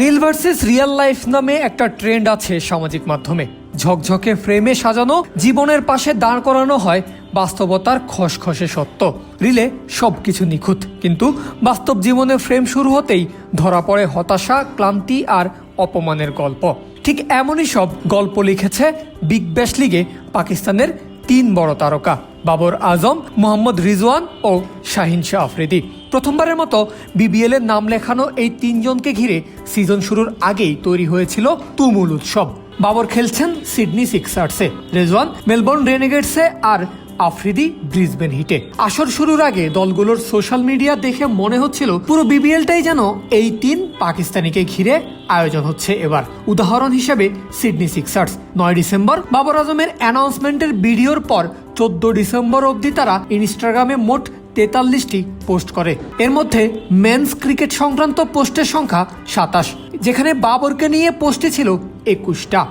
Reel versus real life নামে একটা trend আছে সামাজিক মাধ্যমে। ঝকঝকে ফ্রেমে সাজানো জীবনের পাশে দাঁড় করানো হয় বাস্তবতার খসখসে সত্য। রিলে সবকিছু নিখুঁত, কিন্তু বাস্তব জীবনের ফ্রেম শুরু হতেই ধরা পড়ে হতাশা, ক্লান্তি আর অপমানের গল্প। ঠিক এমনই সব গল্প লিখেছে বিগ ব্যাশ লিগে পাকিস্তানের 3 বড় তারকা বাবর আজম, মোহাম্মদ রিজওয়ান ও শাহিন শাহ আফ্রিদি। প্রথমবারের মতো বিবিএল এর নাম লেখানো এই 3 জনকে ঘিরে সিজন শুরুর আগেই তৈরি হয়েছিল তুমুল উৎসব। বাবর খেলছেন সিডনি সিক্সার্সে, রিজওয়ান মেলবোর্ন রেনেগেডসে আর আফ্রিদি ব্রিসবেন হিটে। আসর শুরুর আগে দলগুলোর সোশ্যাল মিডিয়া দেখে মনে হচ্ছিল পুরো বিবিএলটাই যেন এই 3 পাকিস্তানিকে ঘিরে আয়োজন হচ্ছে এবার। উদাহরণ হিসেবে সিডনি সিক্সার্স 9 ডিসেম্বর বাবর আজমের অ্যানাউন্সমেন্টের ভিডিওর পর 14 ডিসেম্বর অবধি তারা ইনস্টাগ্রামে মোট 43টি পোস্ট করে। এর মধ্যে মেন্স ক্রিকেট সংক্রান্ত পোস্টের সংখ্যা 27, যেখানে বাবরকে নিয়ে পোস্টে ছিল 21টা।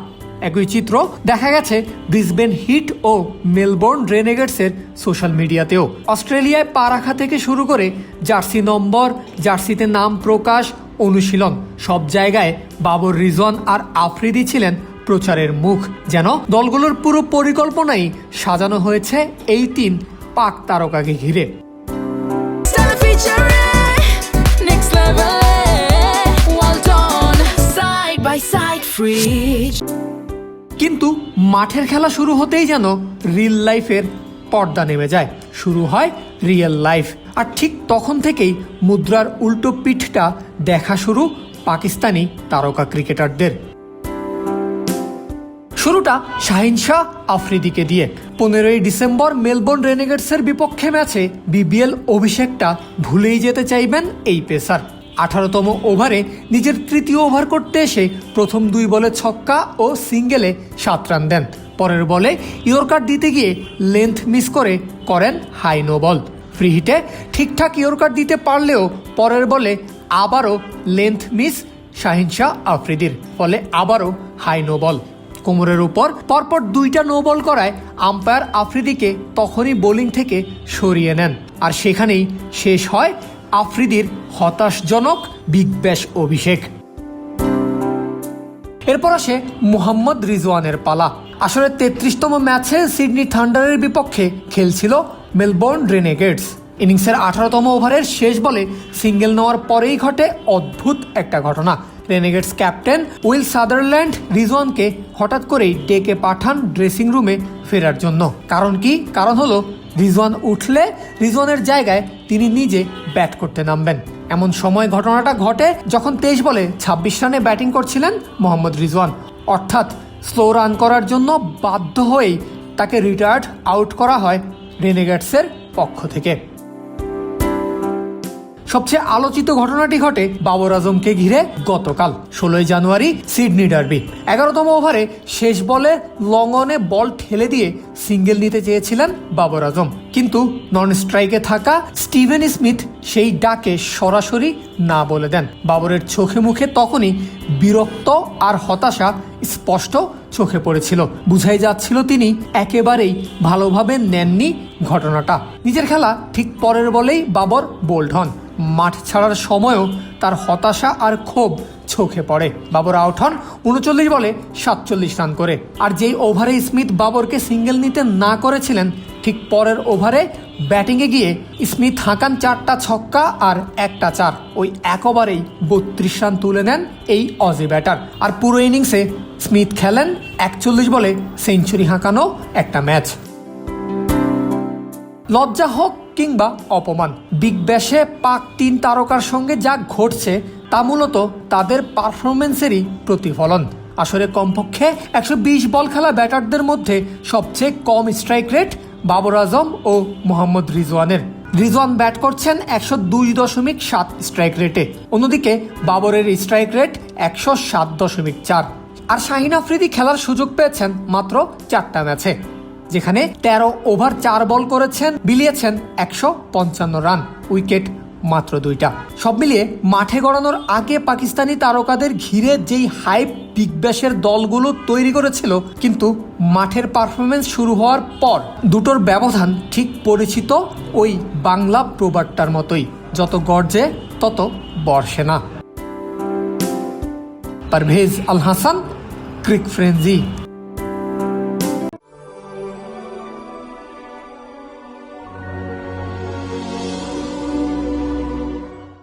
একই চিত্র দেখা গেছে ব্রিসবেন হিট ও মেলবোর্ন রেনেগেডসের সোশ্যাল মিডিয়াতেও। অস্ট্রেলিয়ায় পা রাখা থেকে শুরু করে জার্সি নম্বর, জার্সিতে নাম প্রকাশ, অনুশীলন, সব জায়গায় বাবর, রিজওয়ান আর আফ্রিদি ছিলেন প্রচারের মুখ। যেন দলগুলোর পুরো পরিকল্পনাই সাজানো হয়েছে এই 3 পাক তারকাকে ঘিরে। কিন্তু মাঠের খেলা শুরু হতেই যেন রিল লাইফের পর্দা নেমে যায়, শুরু হয় রিয়েল লাইফ। আর ঠিক তখন থেকেই মুদ্রার উল্টো পিঠটা দেখা শুরু পাকিস্তানি তারকা ক্রিকেটারদের। শুরুটা শাহিন শাহ আফ্রিদিকে দিয়ে। 15 ডিসেম্বর মেলবোর্ন রেনেগেডসের বিপক্ষে ম্যাচে বিবিএল অভিষেকটা ভুলেই যেতে চাইবেন এই পেসার। 18তম ওভারে নিজের তৃতীয় ওভার করতে এসে প্রথম 2 বলে ছক্কা ও সিঙ্গেলে 7 রান দেন। পরের বলে ইয়র্কার দিতে গিয়ে লেন্থ মিস করে করেন হাই নো বল। ফ্রি হিটে ঠিকঠাক ইয়র্কার দিতে পারলেও পরের বলে আবারও লেন্থ মিস শাহিন শাহ আফ্রিদির, ফলে আবারও হাই নো বল। কোমরের উপর পরপর 2টা নো বল করায় আম্পায়ার আফ্রিদিকে তখনই বোলিং থেকে সরিয়ে নেন। আর সেখানেই শেষ হয় আফ্রিদির হতাশজনক বিগ ব্যাশ অভিষেক। এরপর আসে মোহাম্মদ রিজওয়ানের পালা। আসলে 33তম ম্যাচে সিডনি থান্ডারের বিপক্ষে খেলছিল মেলবোর্ন রেনেগেডস। ইনিংসের 18তম ওভারের শেষ বলে সিঙ্গেল নেওয়ার পরেই ঘটে অদ্ভুত একটা ঘটনা। রেনেগেডস ক্যাপ্টেন উইল সাদারল্যান্ড রিজওয়ানকে হঠাৎ করেই ডেকে পাঠান ড্রেসিং রুমে ফেরার জন্য। কারণ কি? কারণ হলো রিজওয়ান উঠলে রিজওয়ানের জায়গায় তিনি নিজে ব্যাট করতে নামবেন। এমন সময় ঘটনাটা ঘটে যখন 23 বলে 26 রানে ব্যাটিং করছিলেন মোহাম্মদ রিজওয়ান। অর্থাৎ স্লো রান করার জন্য বাধ্য হয়েই তাকে রিটায়ার্ড আউট করা হয় রেনেগেডসের পক্ষ থেকে। সবচেয়ে আলোচিত ঘটনাটি ঘটে বাবর আজমকে ঘিরে গতকাল 16 জানুয়ারি সিডনি ডার্বি। 11তম ওভারে শেষ বলে লং অনে বল ঠেলে দিয়ে সিঙ্গেল নিতে চেয়েছিলেন বাবর আজম, কিন্তু নন স্ট্রাইকে থাকা স্টিভেন স্মিথ সেই ডাকে সরাসরি না বলে দেন। বাবরের চোখে মুখে তখনই বিরক্ত আর হতাশা স্পষ্ট চোখে পড়েছিল। বুঝাই যাচ্ছিল তিনি একেবারেই ভালোভাবে নেননি ঘটনাটা। নিজের খেলা ঠিক পরের বলেই বাবর বোল্ড হন। মাঠ ছাড়ার সময়ও তার হতাশা আর ক্ষোভ চোখে পড়ে। বাবর আউট হন 39 বলে 47 রান করে। আর যেই ওভারে স্মিথ বাবরকে সিঙ্গেল নিতে না করেছিলেন, ঠিক পরের ওভারে ব্যাটিংয়ে গিয়ে স্মিথ হাঁকান 4টা ছক্কা আর 1টা 4। ওই এক ওভারেই 32 রান তুলে নেন এই অজি ব্যাটার। আর পুরো ইনিংসে স্মিথ খেলেন 41 বলে সেঞ্চুরি হাঁকানো একটা ম্যাচ। লজ্জা হোক কিংবা অপমান, বিগ ব্যাশে পাক 3 তারকার সঙ্গে যা ঘটছে তা মূলত তাদের পারফরমেন্সেরই প্রতিফলন। আসলে কমপক্ষে 120 বল খেলা ব্যাটারদের মধ্যে সবচেয়ে কম স্ট্রাইক রেট বাবর আজম ও মোহাম্মদ রিজওয়ানের। রিজওয়ান ব্যাট করছেন 102.7 স্ট্রাইক রেটে, অন্যদিকে বাবরের স্ট্রাইক রেট 107.4। আর শাহিন আফ্রিদি খেলার সুযোগ পেয়েছেন মাত্র 4টা ম্যাচে, যেখানে 13 ওভার 4 বল করেছেন, বিলিয়েছেন 155 রান, উইকেট মাত্র 2টা। সব মিলিয়ে মাঠে গড়ানোর আগে পাকিস্তানি তারকাদের ঘিরে যেই হাইপ বিগ ব্যাশের দলগুলো তৈরি করেছিল, কিন্তু মাঠের পারফরমেন্স শুরু হওয়ার পর দুটোর ব্যবধান ঠিক পরিচিত ওই বাংলা প্রবাদটার মতোই, যত গর্জে তত বর্ষে না। পারভেজ আল হাসান, ক্রিক ফ্রেঞ্জি।